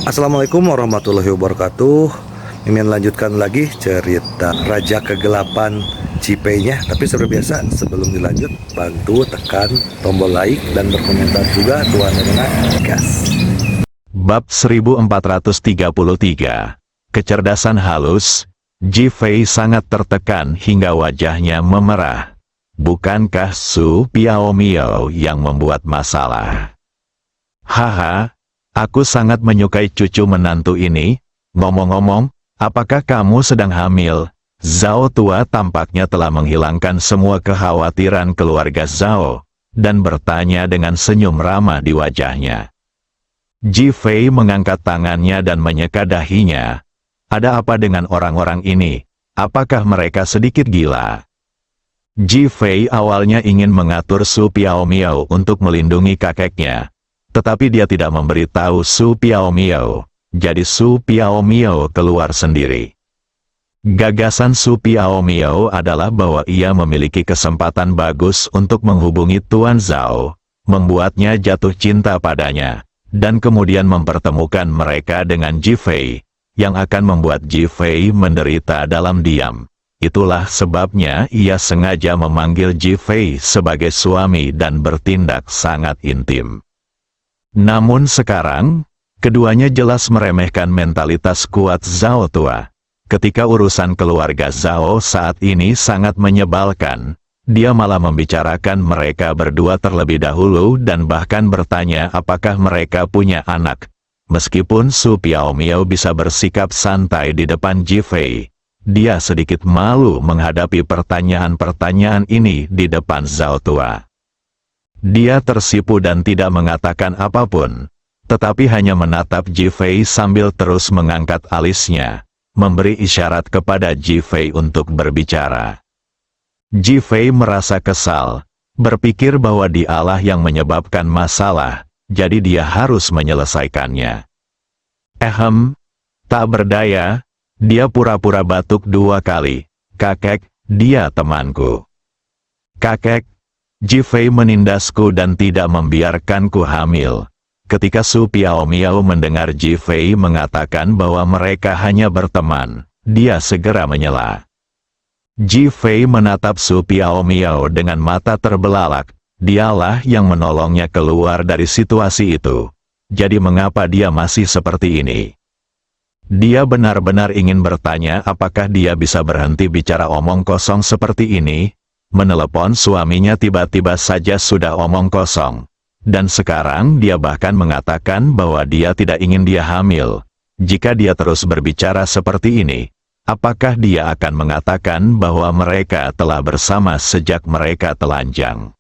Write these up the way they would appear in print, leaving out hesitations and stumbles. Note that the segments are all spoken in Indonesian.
Assalamualaikum warahmatullahi wabarakatuh. Mimin lanjutkan lagi cerita Raja Kegelapan Cipenya. Tapi seperti biasa, sebelum dilanjut, bantu tekan tombol like dan berkomentar juga Tuan Rena gas. Bab 1433. Kecerdasan halus. Ji-Fei sangat tertekan hingga wajahnya memerah. Bukankah Su Piaomio yang membuat masalah? Haha, aku sangat menyukai cucu menantu ini. Ngomong-ngomong, apakah kamu sedang hamil? Zhao tua tampaknya telah menghilangkan semua kekhawatiran keluarga Zhao, dan bertanya dengan senyum ramah di wajahnya. Ji-Fei mengangkat tangannya dan menyeka dahinya. Ada apa dengan orang-orang ini? Apakah mereka sedikit gila? Ji-Fei awalnya ingin mengatur Su Piaomio untuk melindungi kakeknya, tetapi dia tidak memberitahu Su Piaomio, jadi Su Piaomio keluar sendiri. Gagasan Su Piaomio adalah bahwa ia memiliki kesempatan bagus untuk menghubungi Tuan Zhao, membuatnya jatuh cinta padanya, dan kemudian mempertemukan mereka dengan Ji-Fei, yang akan membuat Ji-Fei menderita dalam diam. Itulah sebabnya ia sengaja memanggil Ji-Fei sebagai suami dan bertindak sangat intim. Namun sekarang, keduanya jelas meremehkan mentalitas kuat Zhao tua. Ketika urusan keluarga Zhao saat ini sangat menyebalkan, dia malah membicarakan mereka berdua terlebih dahulu dan bahkan bertanya apakah mereka punya anak. Meskipun Su Piaomio bisa bersikap santai di depan Ji-Fei, dia sedikit malu menghadapi pertanyaan-pertanyaan ini di depan Zhao tua. Dia tersipu dan tidak mengatakan apapun, tetapi hanya menatap Ji-Fei sambil terus mengangkat alisnya, memberi isyarat kepada Ji-Fei untuk berbicara. Ji-Fei merasa kesal, berpikir bahwa dialah yang menyebabkan masalah, jadi dia harus menyelesaikannya. Tak berdaya, dia pura-pura batuk 2 kali. Kakek, dia temanku. Kakek, Ji-Fei menindasku dan tidak membiarkanku hamil. Ketika Su Piaomio mendengar Ji-Fei mengatakan bahwa mereka hanya berteman, dia segera menyela. Ji-Fei menatap Su Piaomio dengan mata terbelalak. Dialah yang menolongnya keluar dari situasi itu. Jadi mengapa dia masih seperti ini? Dia benar-benar ingin bertanya apakah dia bisa berhenti bicara omong kosong seperti ini. Menelepon suaminya tiba-tiba saja sudah omong kosong. Dan sekarang dia bahkan mengatakan bahwa dia tidak ingin dia hamil. Jika dia terus berbicara seperti ini, apakah dia akan mengatakan bahwa mereka telah bersama sejak mereka telanjang?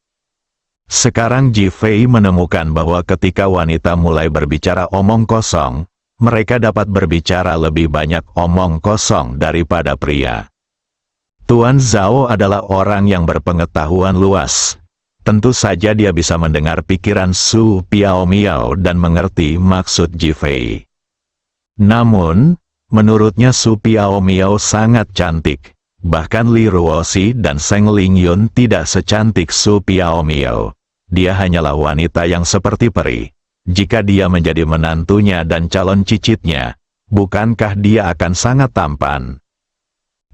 Sekarang Ji-Fei menemukan bahwa ketika wanita mulai berbicara omong kosong, mereka dapat berbicara lebih banyak omong kosong daripada pria. Tuan Zhao adalah orang yang berpengetahuan luas. Tentu saja dia bisa mendengar pikiran Su Piaomio dan mengerti maksud Ji-Fei. Namun, menurutnya Su Piaomio sangat cantik. Bahkan Li Ruoxi dan Seng Lingyun tidak secantik Su Piaomio. Dia hanyalah wanita yang seperti peri. Jika dia menjadi menantunya dan calon cicitnya, bukankah dia akan sangat tampan?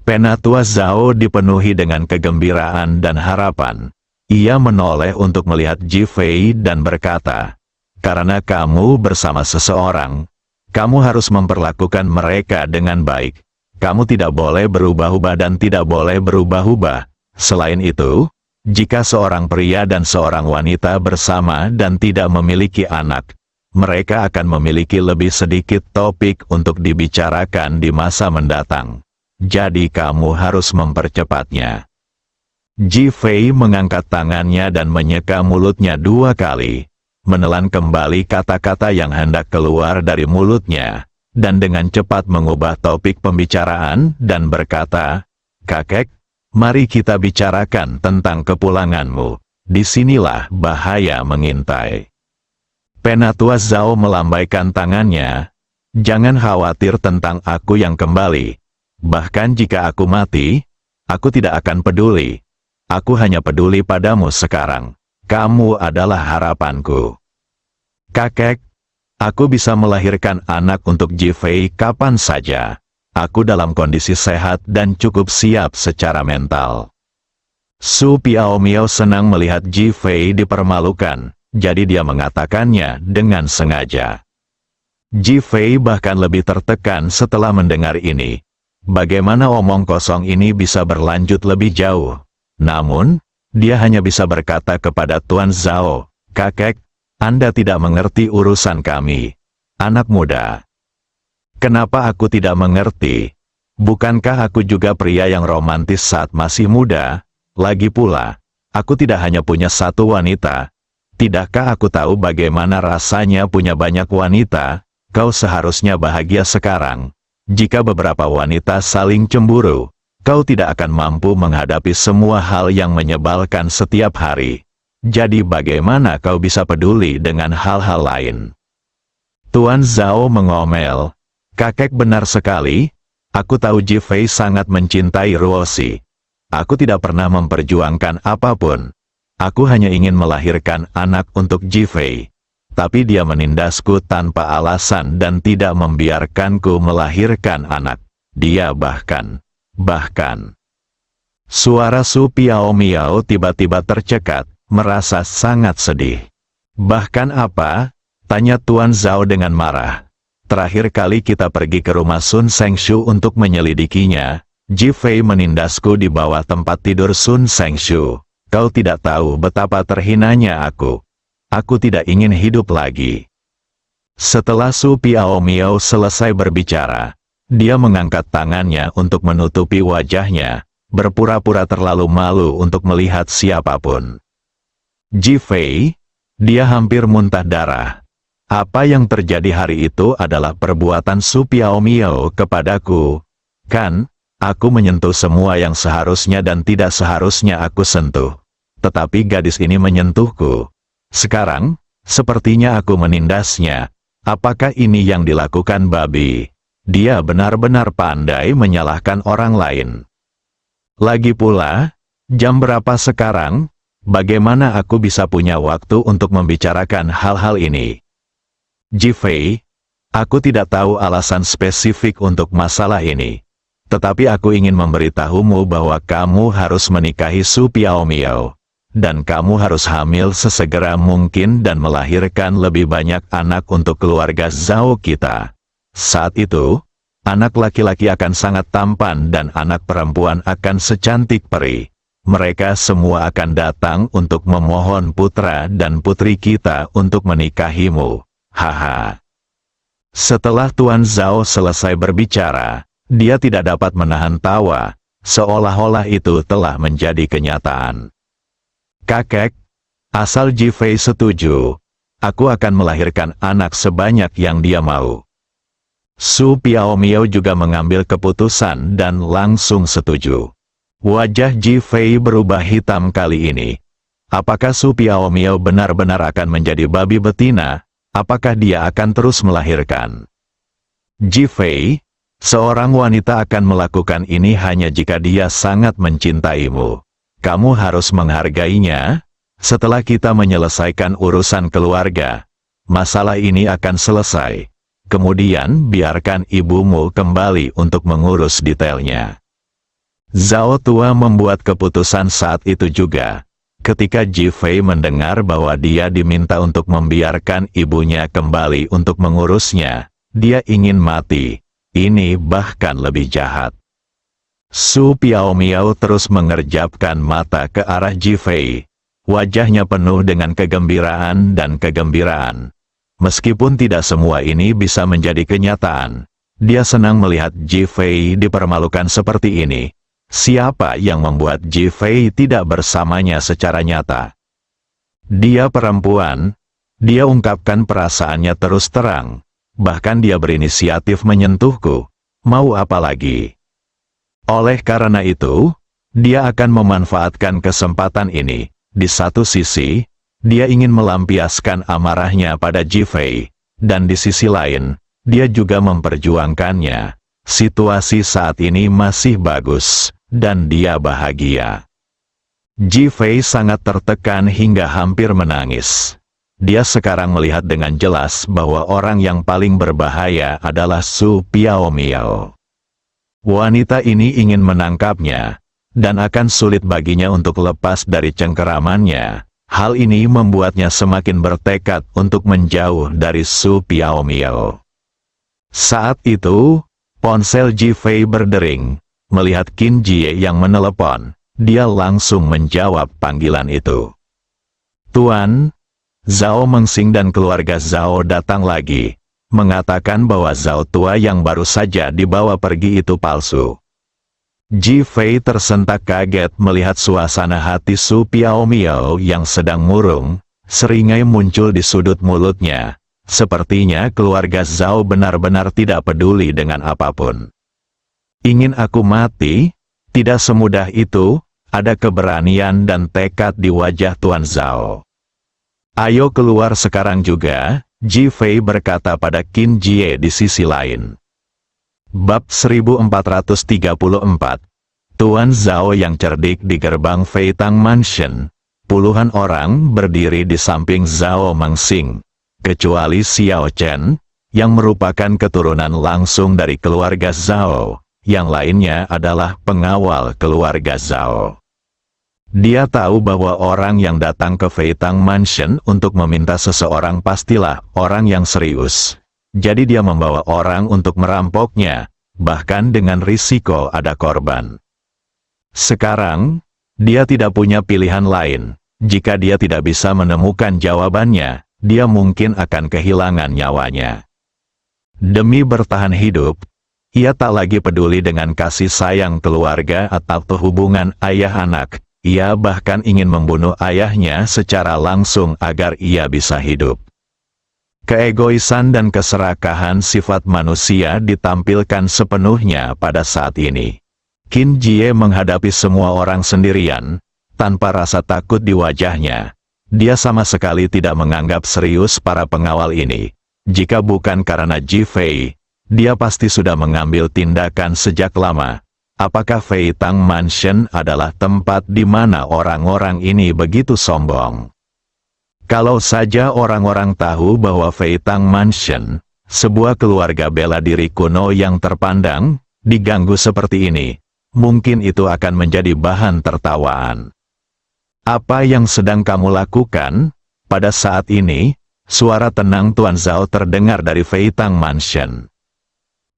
Penatua Zhao dipenuhi dengan kegembiraan dan harapan. Ia menoleh untuk melihat Ji-Fei dan berkata, "Karena kamu bersama seseorang, kamu harus memperlakukan mereka dengan baik. Kamu tidak boleh berubah-ubah dan tidak boleh berubah-ubah. Selain itu, jika seorang pria dan seorang wanita bersama dan tidak memiliki anak, mereka akan memiliki lebih sedikit topik untuk dibicarakan di masa mendatang. Jadi kamu harus mempercepatnya." Ji-Fei mengangkat tangannya dan menyeka mulutnya 2 kali, menelan kembali kata-kata yang hendak keluar dari mulutnya, dan dengan cepat mengubah topik pembicaraan dan berkata, "Kakek, mari kita bicarakan tentang kepulanganmu. Disinilah bahaya mengintai." Penatua Zhao melambaikan tangannya. "Jangan khawatir tentang aku yang kembali. Bahkan jika aku mati, aku tidak akan peduli. Aku hanya peduli padamu sekarang. Kamu adalah harapanku." "Kakek, Aku bisa melahirkan anak untuk Jifei kapan saja. Aku dalam kondisi sehat dan cukup siap secara mental. Su Piaomiao senang melihat Jifei dipermalukan, jadi dia mengatakannya dengan sengaja. Jifei bahkan lebih tertekan setelah mendengar ini. Bagaimana omong kosong ini bisa berlanjut lebih jauh? Namun, dia hanya bisa berkata kepada Tuan Zhao, "Kakek, Anda tidak mengerti urusan kami. Anak muda." Kenapa aku tidak mengerti? Bukankah aku juga pria yang romantis saat masih muda? Lagi pula, aku tidak hanya punya satu wanita. Tidakkah aku tahu bagaimana rasanya punya banyak wanita? Kau seharusnya bahagia sekarang. Jika beberapa wanita saling cemburu, kau tidak akan mampu menghadapi semua hal yang menyebalkan setiap hari. Jadi bagaimana kau bisa peduli dengan hal-hal lain? Tuan Zhao mengomel, "Kakek benar sekali. Aku tahu Jifei sangat mencintai Ruoshi. Aku tidak pernah memperjuangkan apapun. Aku hanya ingin melahirkan anak untuk Jifei. Tapi dia menindasku tanpa alasan dan tidak membiarkanku melahirkan anak. Dia bahkan. Suara Su Piaomiao tiba-tiba tercekat, merasa sangat sedih. "Bahkan apa?" tanya Tuan Zhao dengan marah. "Terakhir kali kita pergi ke rumah Sun Sengshu untuk menyelidikinya, Jifei menindasku di bawah tempat tidur Sun Sengshu. Kau tidak tahu betapa terhinanya aku. Aku tidak ingin hidup lagi." Setelah Su Piaomiao selesai berbicara, dia mengangkat tangannya untuk menutupi wajahnya, berpura-pura terlalu malu untuk melihat siapapun. Jifei, dia hampir muntah darah. Apa yang terjadi hari itu adalah perbuatan Su Piaomiao kepadaku. Kan, aku menyentuh semua yang seharusnya dan tidak seharusnya aku sentuh. Tetapi gadis ini menyentuhku. Sekarang, sepertinya aku menindasnya. Apakah ini yang dilakukan babi? Dia benar-benar pandai menyalahkan orang lain. Lagi pula, jam berapa sekarang? Bagaimana aku bisa punya waktu untuk membicarakan hal-hal ini? Jifei, aku tidak tahu alasan spesifik untuk masalah ini. Tetapi aku ingin memberitahumu bahwa kamu harus menikahi Su Piaomiao. Dan kamu harus hamil sesegera mungkin dan melahirkan lebih banyak anak untuk keluarga Zhao kita. Saat itu, anak laki-laki akan sangat tampan dan anak perempuan akan secantik peri. Mereka semua akan datang untuk memohon putra dan putri kita untuk menikahimu. Haha. Setelah Tuan Zhao selesai berbicara, dia tidak dapat menahan tawa, seolah-olah itu telah menjadi kenyataan. "Kakek, asal Jifei setuju, aku akan melahirkan anak sebanyak yang dia mau." Su Piaomiao juga mengambil keputusan dan langsung setuju. Wajah Jifei berubah hitam kali ini. Apakah Su Piaomiao benar-benar akan menjadi babi betina? Apakah dia akan terus melahirkan? Jifei, seorang wanita akan melakukan ini hanya jika dia sangat mencintaimu. Kamu harus menghargainya. Setelah kita menyelesaikan urusan keluarga, masalah ini akan selesai. Kemudian biarkan ibumu kembali untuk mengurus detailnya. Zhao tua membuat keputusan saat itu juga. Ketika Jifei mendengar bahwa dia diminta untuk membiarkan ibunya kembali untuk mengurusnya, dia ingin mati. Ini bahkan lebih jahat. Su Piaomiao terus mengerjapkan mata ke arah Jifei. Wajahnya penuh dengan kegembiraan dan kegembiraan. Meskipun tidak semua ini bisa menjadi kenyataan, dia senang melihat Jifei dipermalukan seperti ini. Siapa yang membuat Jifei tidak bersamanya secara nyata? Dia perempuan. Dia ungkapkan perasaannya terus terang. Bahkan dia berinisiatif menyentuhku. Mau apa lagi? Oleh karena itu, dia akan memanfaatkan kesempatan ini. Di satu sisi, dia ingin melampiaskan amarahnya pada Jifei, dan di sisi lain, dia juga memperjuangkannya. Situasi saat ini masih bagus, dan dia bahagia. Jifei sangat tertekan hingga hampir menangis. Dia sekarang melihat dengan jelas bahwa orang yang paling berbahaya adalah Su Piaomiao. Wanita ini ingin menangkapnya, dan akan sulit baginya untuk lepas dari cengkeramannya. Hal ini membuatnya semakin bertekad untuk menjauh dari Su Piaomiao. Saat itu, ponsel Jifei berdering. Melihat Qin Jie yang menelepon, dia langsung menjawab panggilan itu. "Tuan, Zhao Mengxing dan keluarga Zhao datang lagi, mengatakan bahwa Zhao tua yang baru saja dibawa pergi itu palsu." Jifei tersentak kaget melihat suasana hati Su Piaomiao yang sedang murung, seringai muncul di sudut mulutnya. Sepertinya keluarga Zhao benar-benar tidak peduli dengan apapun. "Ingin aku mati? Tidak semudah itu." Ada keberanian dan tekad di wajah Tuan Zhao. "Ayo keluar sekarang juga," Jifei berkata pada Qin Jie di sisi lain. Bab 1434. Tuan Zhao yang cerdik di gerbang Feitang Mansion. Puluhan orang berdiri di samping Zhao Mengxing, kecuali Xiao Chen, yang merupakan keturunan langsung dari keluarga Zhao. Yang lainnya adalah pengawal keluarga Zhao. Dia tahu bahwa orang yang datang ke Feitang Mansion untuk meminta seseorang pastilah orang yang serius. Jadi dia membawa orang untuk merampoknya, bahkan dengan risiko ada korban. Sekarang, dia tidak punya pilihan lain. Jika dia tidak bisa menemukan jawabannya, dia mungkin akan kehilangan nyawanya. Demi bertahan hidup, ia tak lagi peduli dengan kasih sayang keluarga atau hubungan ayah-anak. Ia bahkan ingin membunuh ayahnya secara langsung agar ia bisa hidup. Keegoisan dan keserakahan sifat manusia ditampilkan sepenuhnya pada saat ini. Qin Jie menghadapi semua orang sendirian, tanpa rasa takut di wajahnya. Dia sama sekali tidak menganggap serius para pengawal ini. Jika bukan karena Jifei, dia pasti sudah mengambil tindakan sejak lama. Apakah Feitang Mansion adalah tempat di mana orang-orang ini begitu sombong? Kalau saja orang-orang tahu bahwa Feitang Mansion, sebuah keluarga bela diri kuno yang terpandang, diganggu seperti ini, mungkin itu akan menjadi bahan tertawaan. "Apa yang sedang kamu lakukan?" Pada saat ini, suara tenang Tuan Zhao terdengar dari Feitang Mansion.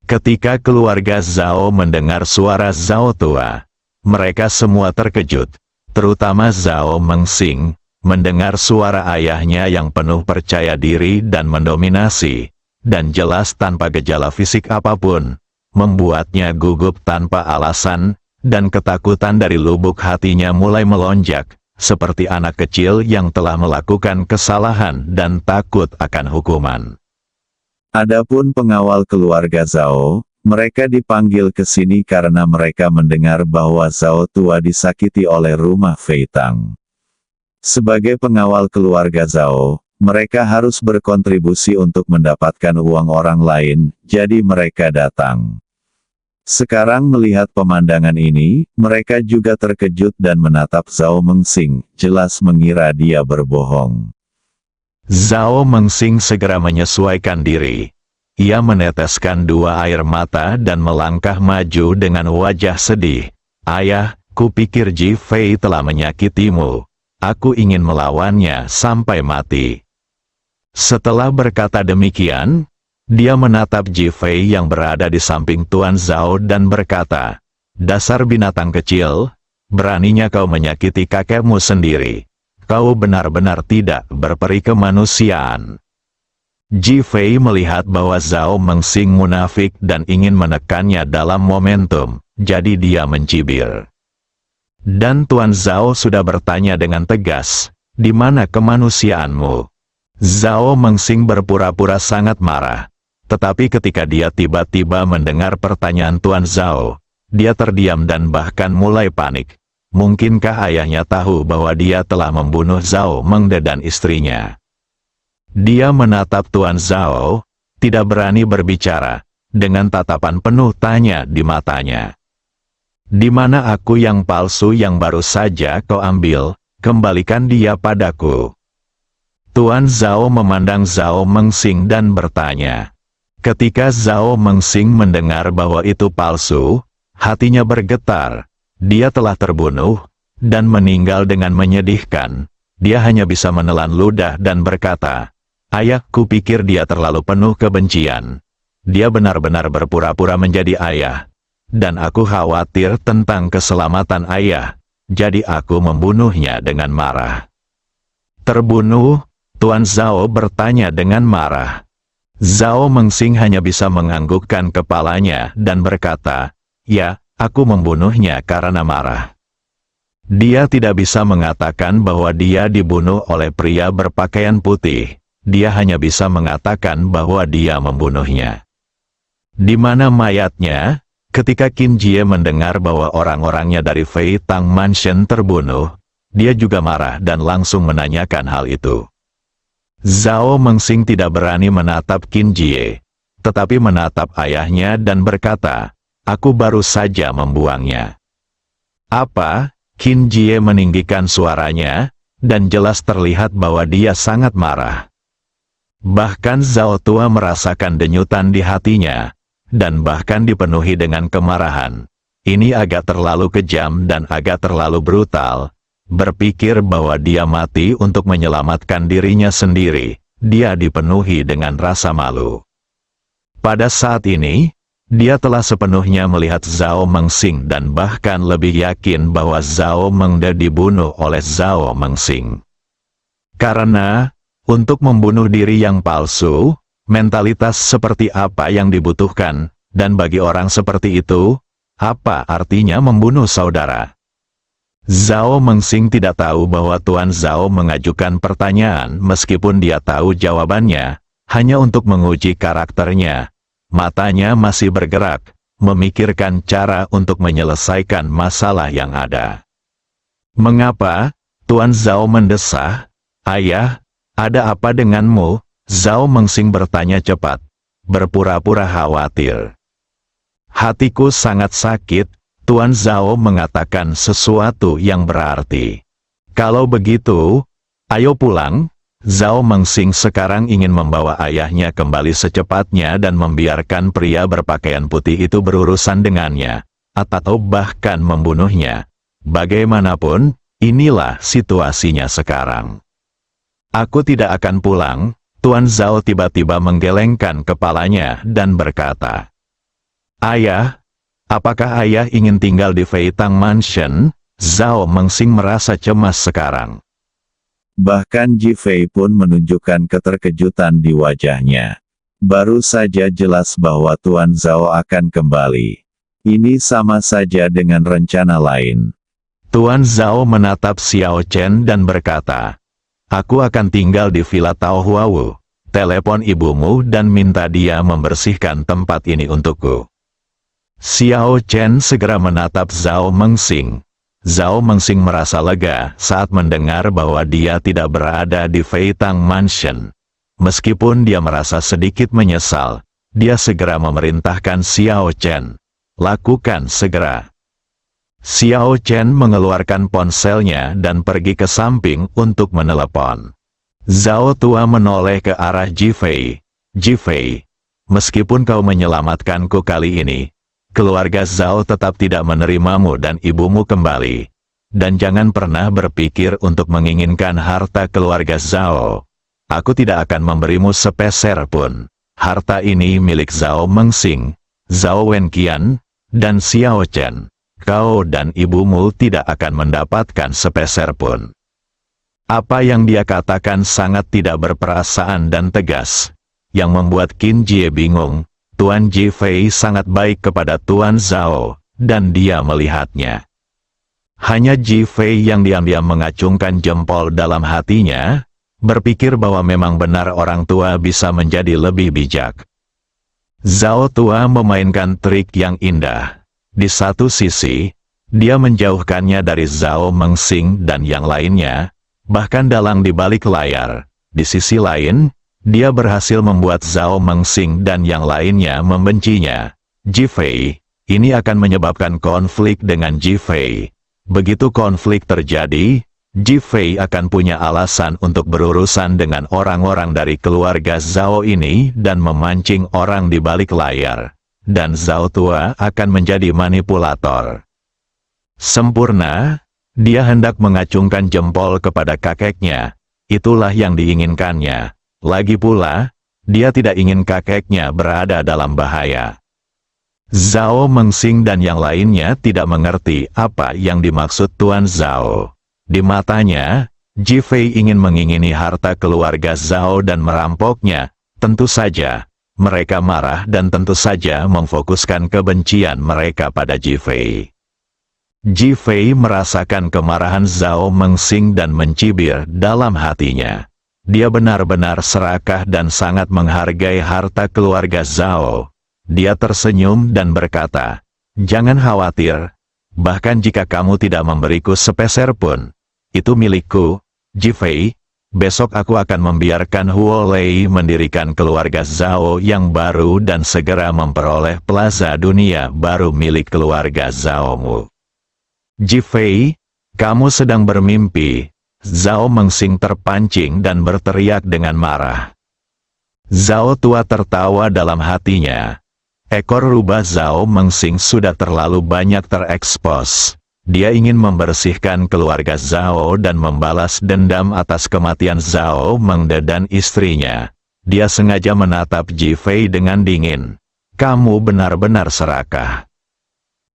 Ketika keluarga Zhao mendengar suara Zhao tua, mereka semua terkejut, terutama Zhao Mengxing, mendengar suara ayahnya yang penuh percaya diri dan mendominasi, dan jelas tanpa gejala fisik apapun, membuatnya gugup tanpa alasan, dan ketakutan dari lubuk hatinya mulai melonjak, seperti anak kecil yang telah melakukan kesalahan dan takut akan hukuman. Adapun pengawal keluarga Zhao, mereka dipanggil ke sini karena mereka mendengar bahwa Zhao tua disakiti oleh rumah Feitang. Sebagai pengawal keluarga Zhao, mereka harus berkontribusi untuk mendapatkan uang orang lain, jadi mereka datang. Sekarang melihat pemandangan ini, mereka juga terkejut dan menatap Zhao Mengxing, jelas mengira dia berbohong. Zhao Mengxing segera menyesuaikan diri. Ia meneteskan dua air mata dan melangkah maju dengan wajah sedih. "Ayah, kupikir Jifei telah menyakitimu. Aku ingin melawannya sampai mati." Setelah berkata demikian, dia menatap Jifei yang berada di samping Tuan Zhao dan berkata, "Dasar binatang kecil, beraninya kau menyakiti kakekmu sendiri. Kau benar-benar tidak berperi kemanusiaan." Jifei melihat bahwa Zhao Mengxing munafik dan ingin menekannya dalam momentum, jadi dia mencibir. Dan Tuan Zhao sudah bertanya dengan tegas, "Di mana kemanusiaanmu?" Zhao Mengxing berpura-pura sangat marah. Tetapi ketika dia tiba-tiba mendengar pertanyaan Tuan Zhao, dia terdiam dan bahkan mulai panik. Mungkinkah ayahnya tahu bahwa dia telah membunuh Zhao Mengde dan istrinya? Dia menatap Tuan Zhao, tidak berani berbicara, dengan tatapan penuh tanya di matanya. "Di mana aku yang palsu yang baru saja kau ambil? Kembalikan dia padaku." Tuan Zhao memandang Zhao Mengsing dan bertanya. Ketika Zhao Mengsing mendengar bahwa itu palsu, hatinya bergetar. Dia telah terbunuh dan meninggal dengan menyedihkan. Dia hanya bisa menelan ludah dan berkata, "Ayah, kupikir dia terlalu penuh kebencian. Dia benar-benar berpura-pura menjadi ayah. Dan aku khawatir tentang keselamatan ayah. Jadi aku membunuhnya dengan marah." "Terbunuh?" Tuan Zhao bertanya dengan marah. Zhao Mengsing hanya bisa menganggukkan kepalanya dan berkata, "Ya, aku membunuhnya karena marah." Dia tidak bisa mengatakan bahwa dia dibunuh oleh pria berpakaian putih. Dia hanya bisa mengatakan bahwa dia membunuhnya. Di mana mayatnya? Ketika Qin Jie mendengar bahwa orang-orangnya dari Fei Tang Mansion terbunuh, dia juga marah dan langsung menanyakan hal itu. Zhao Mengsing tidak berani menatap Qin Jie, tetapi menatap ayahnya dan berkata, "Aku baru saja membuangnya." "Apa?" Qin Jie meninggikan suaranya, dan jelas terlihat bahwa dia sangat marah. Bahkan Zhao Tua merasakan denyutan di hatinya, dan bahkan dipenuhi dengan kemarahan. Ini agak terlalu kejam dan agak terlalu brutal. Berpikir bahwa dia mati untuk menyelamatkan dirinya sendiri, dia dipenuhi dengan rasa malu. Pada saat ini, dia telah sepenuhnya melihat Zhao Mengsing dan bahkan lebih yakin bahwa Zhao Mengde dibunuh oleh Zhao Mengsing. Karena, untuk membunuh diri yang palsu, mentalitas seperti apa yang dibutuhkan, dan bagi orang seperti itu, apa artinya membunuh saudara? Zhao Mengsing tidak tahu bahwa Tuan Zhao mengajukan pertanyaan meskipun dia tahu jawabannya, hanya untuk menguji karakternya. Matanya masih bergerak, memikirkan cara untuk menyelesaikan masalah yang ada. "Mengapa?" Tuan Zhao mendesah. "Ayah, ada apa denganmu?" Zhao Mengsing bertanya cepat, berpura-pura khawatir. "Hatiku sangat sakit." Tuan Zhao mengatakan sesuatu yang berarti. "Kalau begitu, ayo pulang." Zhao Mengsing sekarang ingin membawa ayahnya kembali secepatnya dan membiarkan pria berpakaian putih itu berurusan dengannya, atau bahkan membunuhnya. Bagaimanapun, inilah situasinya sekarang. "Aku tidak akan pulang." Tuan Zhao tiba-tiba menggelengkan kepalanya dan berkata, "Ayah, apakah ayah ingin tinggal di Fei Tang Mansion?" Zhao Mengsing merasa cemas sekarang. Bahkan Ji Fei pun menunjukkan keterkejutan di wajahnya. Baru saja jelas bahwa Tuan Zhao akan kembali. Ini sama saja dengan rencana lain. Tuan Zhao menatap Xiao Chen dan berkata, "Aku akan tinggal di Villa Tao Huawu. Telepon ibumu dan minta dia membersihkan tempat ini untukku." Xiao Chen segera menatap Zhao Mengsing. Zhao Mengsing merasa lega saat mendengar bahwa dia tidak berada di Fei Tang Mansion. Meskipun dia merasa sedikit menyesal, dia segera memerintahkan Xiao Chen, "Lakukan segera." Xiao Chen mengeluarkan ponselnya dan pergi ke samping untuk menelepon. Zhao Tua menoleh ke arah Ji Fei. "Ji Fei, meskipun kau menyelamatkanku kali ini, keluarga Zhao tetap tidak menerimamu dan ibumu kembali. Dan jangan pernah berpikir untuk menginginkan harta keluarga Zhao. Aku tidak akan memberimu sepeser pun. Harta ini milik Zhao Mengsing, Zhao Wenqian, dan Xiao Chen. Kau dan ibumu tidak akan mendapatkan sepeser pun." Apa yang dia katakan sangat tidak berperasaan dan tegas, yang membuat Qin Jie bingung. Tuan Ji Fei sangat baik kepada Tuan Zhao, dan dia melihatnya. Hanya Ji Fei yang diam-diam mengacungkan jempol dalam hatinya, berpikir bahwa memang benar orang tua bisa menjadi lebih bijak. Zhao Tua memainkan trik yang indah. Di satu sisi, dia menjauhkannya dari Zhao Mengsing dan yang lainnya, bahkan dalang di balik layar. Di sisi lain, dia berhasil membuat Zhao Mengsing dan yang lainnya membencinya. Ji Fei, ini akan menyebabkan konflik dengan Ji Fei. Begitu konflik terjadi, Ji Fei akan punya alasan untuk berurusan dengan orang-orang dari keluarga Zhao ini dan memancing orang di balik layar. Dan Zhao tua akan menjadi manipulator. Sempurna, dia hendak mengacungkan jempol kepada kakeknya. Itulah yang diinginkannya. Lagi pula, dia tidak ingin kakeknya berada dalam bahaya. Zhao Mengxing dan yang lainnya tidak mengerti apa yang dimaksud Tuan Zhao. Di matanya, Ji Fei ingin mengingini harta keluarga Zhao dan merampoknya. Tentu saja, mereka marah dan tentu saja memfokuskan kebencian mereka pada Ji Fei. Ji Fei merasakan kemarahan Zhao Mengxing dan mencibir dalam hatinya. Dia benar-benar serakah dan sangat menghargai harta keluarga Zhao. Dia tersenyum dan berkata, "Jangan khawatir, bahkan jika kamu tidak memberiku sepeser pun, itu milikku, Ji Fei. Besok aku akan membiarkan Huo Lei mendirikan keluarga Zhao yang baru dan segera memperoleh plaza dunia baru milik keluarga Zhao-mu." "Ji Fei, kamu sedang bermimpi." Zhao Mengxing terpancing dan berteriak dengan marah. Zhao tua tertawa dalam hatinya. Ekor rubah Zhao Mengxing sudah terlalu banyak terekspos. Dia ingin membersihkan keluarga Zhao dan membalas dendam atas kematian Zhao Mengde dan istrinya. Dia sengaja menatap Ji Fei dengan dingin. "Kamu benar-benar serakah."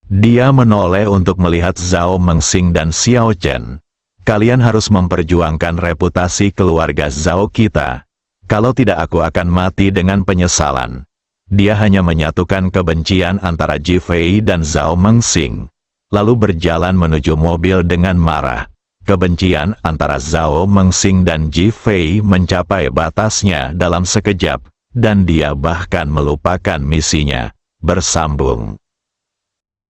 Dia menoleh untuk melihat Zhao Mengxing dan Xiao Chen. "Kalian harus memperjuangkan reputasi keluarga Zhao kita. Kalau tidak aku akan mati dengan penyesalan." Dia hanya menyatukan kebencian antara Ji Fei dan Zhao Mengxing, lalu berjalan menuju mobil dengan marah. Kebencian antara Zhao Mengxing dan Ji Fei mencapai batasnya dalam sekejap, dan dia bahkan melupakan misinya. Bersambung.